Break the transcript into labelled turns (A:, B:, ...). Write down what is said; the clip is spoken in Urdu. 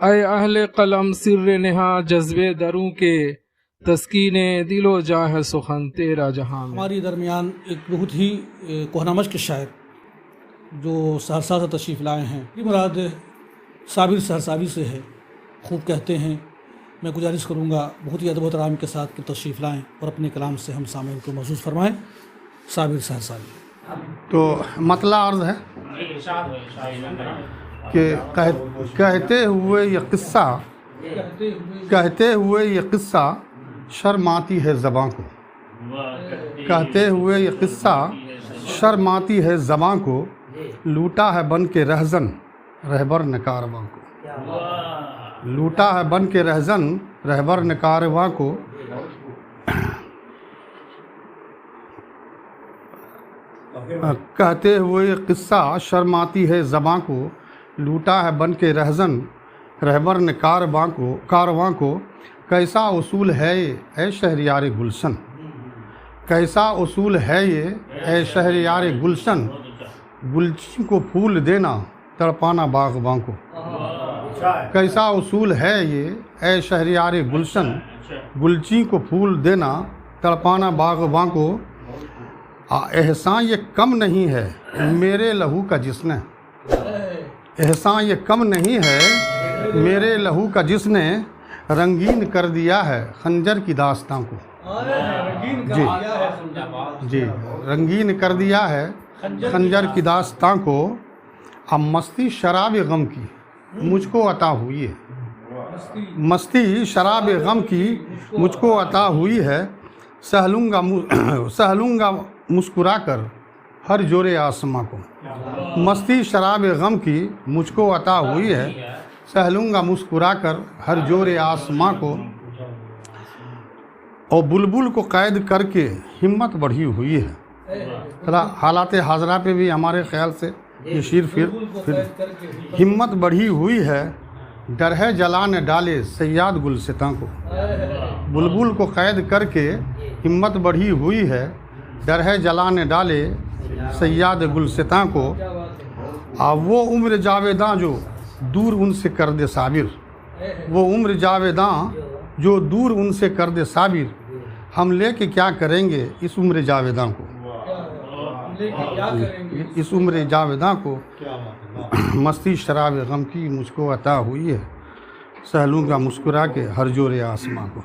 A: اے اہل قلم سر نہا جذبے دروں کے، تسکین دل و جاں ہے سخن تیرا جہاں میں۔
B: ہماری درمیان ایک بہت ہی کوہنامش کے شاعر جو سہرسہ سے تشریف لائے ہیں، یہ مراد صابر سہرساوی سے ہے۔ خوب کہتے ہیں، میں گزارش کروں گا بہت ہی ادب و احترام کے ساتھ کہ تشریف لائیں اور اپنے کلام سے ہم سامعین کو محظوظ فرمائیں۔ صابر سہرساوی۔
C: تو مطلع عرض ہے کہ کہتے ہوئے یہ قصہ شرم آتی ہے زباں کو، کہتے ہوئے یہ قصہ شرم آتی ہے زباں کو، لوٹا ہے بن کے رہزن رہبر نے کارواں کو، لوٹا ہے بن کے رہزن رہبر نے کارواں کو، کہتے ہوئے قصہ شرم آتی ہے زباں کو، لوٹا ہے بن کے رہزن رہبر نے کارواں کو، کیسا اصول ہے یہ اے شہریار گلشن، کیسا اصول ہے یہ اے شہریار گلشن، گلچین کو پھول دینا تڑپانا باغباں کو، کیسا اصول ہے یہ اے شہریار گلشن، گلچین کو پھول دینا تڑپانا باغباں کو، احسان یہ کم نہیں ہے میرے لہو کا جس نے، احسان یہ کم نہیں ہے میرے لہو کا جس نے، رنگین کر دیا ہے خنجر کی داستان کو، جی رنگین کر دیا ہے خنجر کی داستان کو، اب مستی شراب غم کی مجھ کو عطا ہوئی ہے، مستی شراب غم کی مجھ کو عطا ہوئی ہے، سہلوں گا مسکرا کر ہر جورے آسماں کو، مستی شراب غم کی مجھ کو عطا ہوئی ہے، سہلوں گا مسکرا کر ہر جورے آسماں کو، اور بلبل کو قید کر کے ہمت بڑھی ہوئی ہے، حالات حاضرہ پہ بھی ہمارے خیال سے یہ شیر پھر ہمت بڑھی ہوئی ہے، ڈر ہے جلان ڈالے سیاد گلستاں کو، بلبل کو قید کر کے ہمت بڑھی ہوئی ہے، ڈر ہے جلان ڈالے سیاد گلستاں کو، وہ عمر جاویداں جو دور ان سے کر دے صابر، وہ عمر جاویداں جو دور ان سے کر دے صابر، ہم لے کے کیا کریں گے اس عمر جاویداں کو، اس عمر جاویداں کو، مستی شراب غم کی مجھ کو عطا ہوئی ہے، سہلوں گا مسکرا کے ہر جورے آسماں کو۔